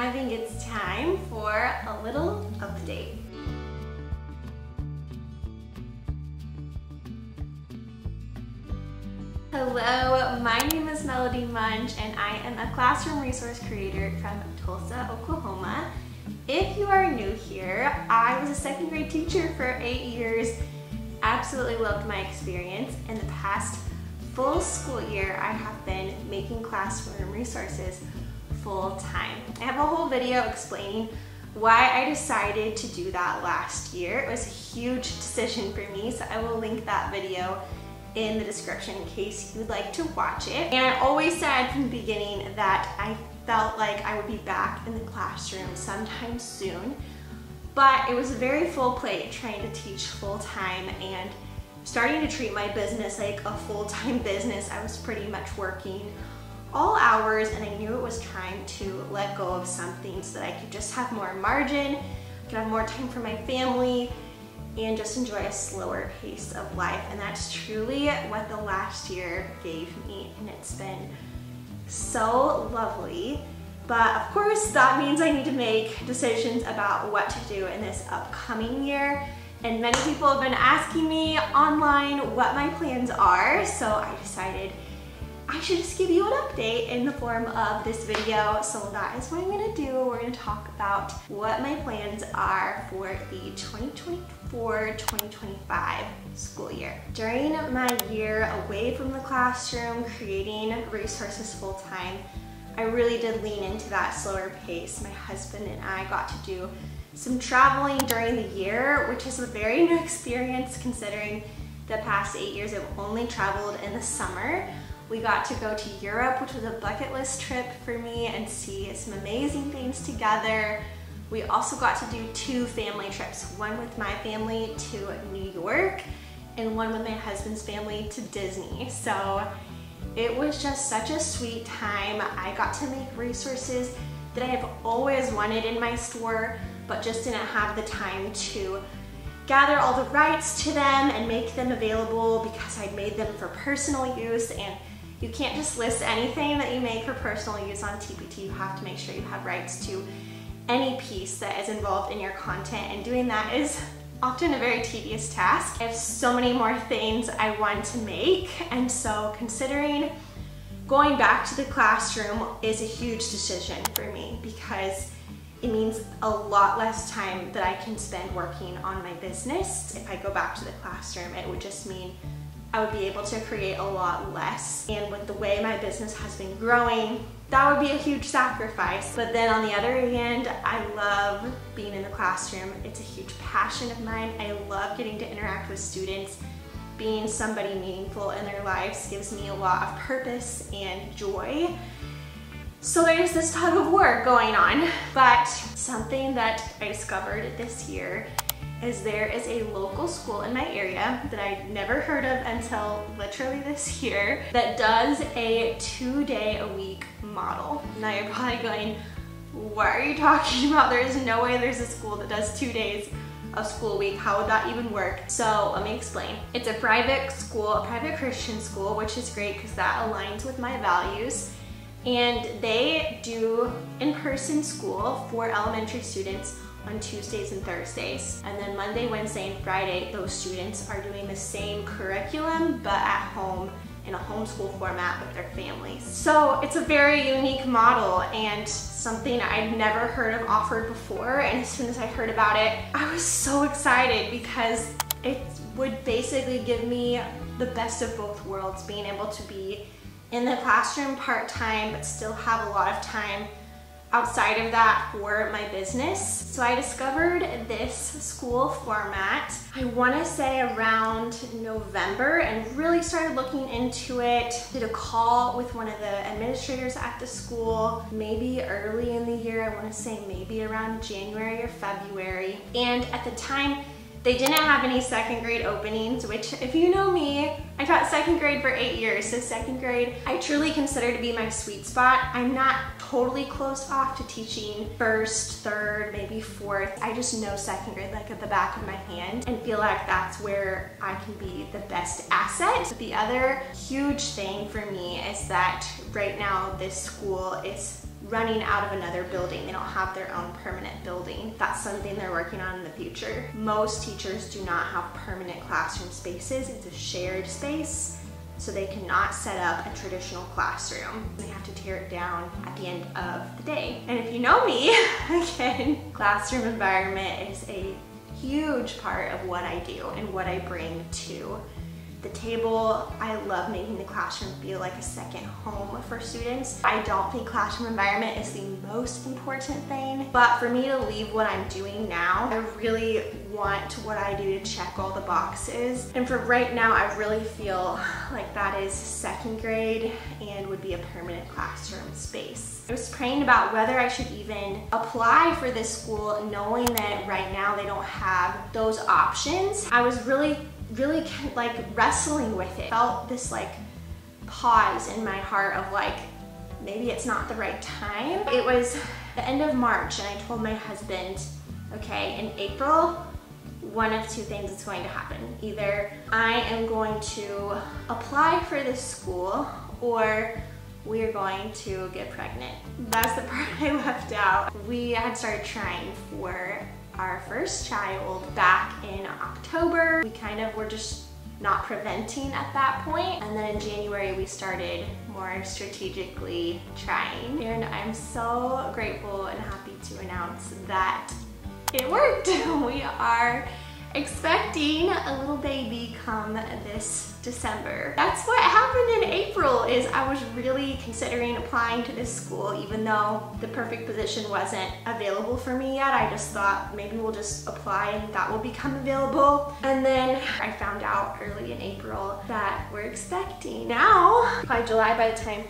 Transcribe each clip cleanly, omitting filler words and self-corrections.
I think it's time for a little update. Hello, my name is Melody Munch and I am a classroom resource creator from Tulsa, Oklahoma. If you are new here, I was a second grade teacher for 8 years. Absolutely loved my experience. In the past full school year, I have been making classroom resources full time. I have a whole video explaining why I decided to do that last year. It was a huge decision for me, so I will link that video in the description in case you'd like to watch it. And I always said from the beginning that I felt like I would be back in the classroom sometime soon, but it was a very full plate trying to teach full time and starting to treat my business like a full-time business. I was pretty much working all hours and I knew it was time to let go of something so that I could just have more margin, could have more time for my family, and just enjoy a slower pace of life. And that's truly what the last year gave me, and it's been so lovely. But of course, that means I need to make decisions about what to do in this upcoming year. And many people have been asking me online what my plans are, so I decided I should just give you an update in the form of this video. So that is what I'm gonna do. We're gonna talk about what my plans are for the 2024-2025 school year. During my year away from the classroom, creating resources full time, I really did lean into that slower pace. My husband and I got to do some traveling during the year, which is a very new experience considering the past 8 years I've only traveled in the summer. We got to go to Europe, which was a bucket list trip for me, and see some amazing things together. We also got to do 2 family trips, one with my family to New York and one with my husband's family to Disney. So it was just such a sweet time. I got to make resources that I have always wanted in my store, but just didn't have the time to gather all the rights to them and make them available because I'd made them for personal use, and you can't just list anything that you make for personal use on TPT. You have to make sure you have rights to any piece that is involved in your content, and doing that is often a very tedious task. I have so many more things I want to make, and so considering going back to the classroom is a huge decision for me because it means a lot less time that I can spend working on my business. If I go back to the classroom, it would just mean I would be able to create a lot less. And with the way my business has been growing, that would be a huge sacrifice. But then on the other hand, I love being in the classroom. It's a huge passion of mine. I love getting to interact with students. Being somebody meaningful in their lives gives me a lot of purpose and joy. So there's this tug of war going on. But something that I discovered this year is there is a local school in my area that I'd never heard of until literally this year that does a 2-day-a-week model. Now you're probably going, what are you talking about? There is no way there's a school that does 2 days of school a week. How would that even work? So let me explain. It's a private school, a private Christian school, which is great because that aligns with my values. And they do in-person school for elementary students on Tuesdays and Thursdays. And then Monday, Wednesday, and Friday, those students are doing the same curriculum, but at home in a homeschool format with their families. So it's a very unique model and something I'd never heard of offered before. And as soon as I heard about it, I was so excited because it would basically give me the best of both worlds, being able to be in the classroom part-time, but still have a lot of time outside of that for my business. So I discovered this school format, I wanna say around November, and really started looking into it. Did a call with one of the administrators at the school, maybe early in the year, I wanna say maybe around January or February. And at the time, they didn't have any second grade openings, which if you know me, I taught second grade for 8 years, so second grade I truly consider to be my sweet spot. I'm not totally closed off to teaching first, third, maybe fourth. I just know second grade like at the back of my hand and feel like that's where I can be the best asset. The other huge thing for me is that right now this school is running out of another building. They don't have their own permanent building. That's something they're working on in the future. Most teachers do not have permanent classroom spaces. It's a shared space, so they cannot set up a traditional classroom. They have to tear it down at the end of the day. And if you know me, again, classroom environment is a huge part of what I do and what I bring to the table. I love making the classroom feel like a second home for students. I don't think classroom environment is the most important thing, but for me to leave what I'm doing now, I really want what I do to check all the boxes. And for right now, I really feel like that is second grade and would be a permanent classroom space. I was praying about whether I should even apply for this school, knowing that right now they don't have those options. I was really like wrestling with it. Felt this like pause in my heart of like, maybe it's not the right time. It was the end of March and I told my husband, okay, in April, one of two things is going to happen. Either I am going to apply for this school or we are going to get pregnant. That's the part I left out. We had started trying for our first child back in October. We kind of were just not preventing at that point. And then in January, we started more strategically trying. And I'm so grateful and happy to announce that it worked. We are expecting a little baby come this December. That's what happened in April. Is I was really considering applying to this school even though the perfect position wasn't available for me yet. I just thought maybe we'll just apply and that will become available. And then I found out early in April that we're expecting. Now, by July, by the time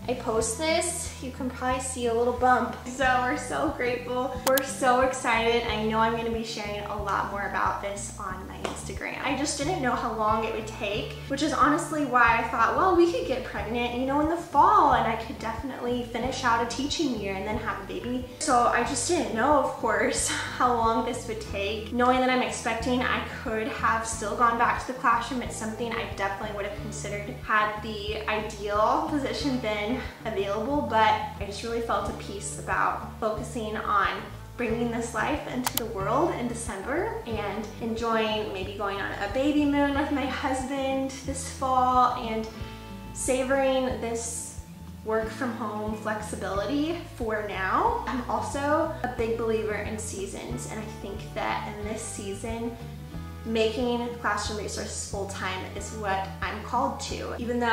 I post this, you can probably see a little bump. So we're so grateful. We're so excited. I know I'm gonna be sharing a lot more about this on my Instagram. I just didn't know how long it would take, which is honestly why I thought, well, we could get pregnant, you know, in the fall and I could definitely finish out a teaching year and then have a baby. So I just didn't know, of course, how long this would take. Knowing that I'm expecting, I could have still gone back to the classroom. It's something I definitely would have considered had the ideal position been available, but I just really felt at peace about focusing on bringing this life into the world in December and enjoying maybe going on a baby moon with my husband this fall and savoring this work from home flexibility for now. I'm also a big believer in seasons, and I think that in this season, making classroom resources full-time is what I'm called to. Even though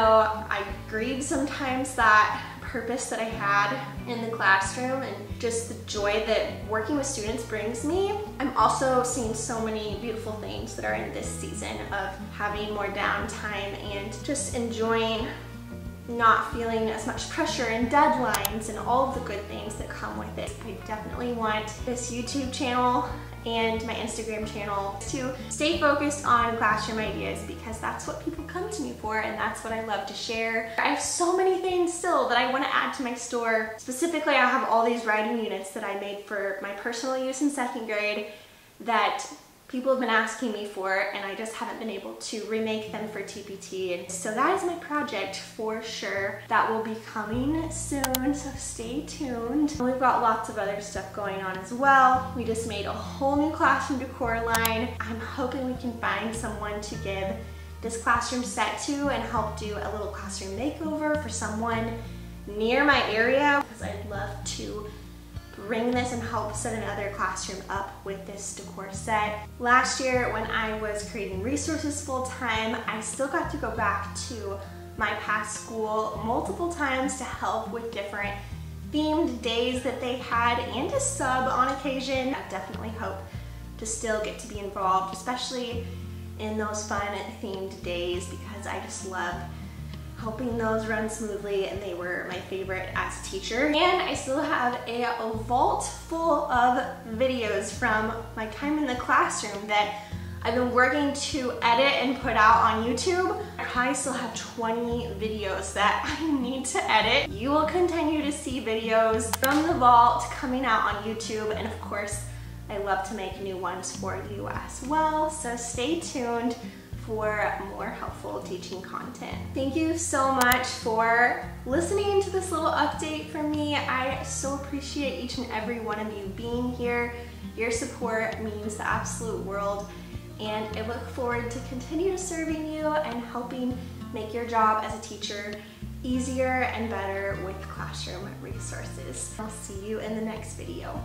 I grieve sometimes that purpose that I had in the classroom and just the joy that working with students brings me, I'm also seeing so many beautiful things that are in this season of having more downtime and just enjoying not feeling as much pressure and deadlines and all of the good things that come with it. I definitely want this YouTube channel and my Instagram channel to stay focused on classroom ideas because that's what people come to me for and that's what I love to share. I have so many things still that I want to add to my store. Specifically, I have all these writing units that I made for my personal use in second grade that people have been asking me for, and I just haven't been able to remake them for TPT. And so that is my project for sure. That will be coming soon, so stay tuned. And we've got lots of other stuff going on as well. We just made a whole new classroom decor line. I'm hoping we can find someone to give this classroom set to and help do a little classroom makeover for someone near my area, because I'd love to bring this and help set another classroom up with this decor set. Last year when I was creating resources full-time, I still got to go back to my past school multiple times to help with different themed days that they had and to sub on occasion. I definitely hope to still get to be involved, especially in those fun themed days, because I just love helping those run smoothly, and they were my favorite as a teacher. And I still have a vault full of videos from my time in the classroom that I've been working to edit and put out on YouTube. I probably still have 20 videos that I need to edit. You will continue to see videos from the vault coming out on YouTube, and of course, I love to make new ones for you as well, so stay tuned for more helpful teaching content. Thank you so much for listening to this little update from me. I so appreciate each and every one of you being here. Your support means the absolute world, and I look forward to continue serving you and helping make your job as a teacher easier and better with classroom resources. I'll see you in the next video.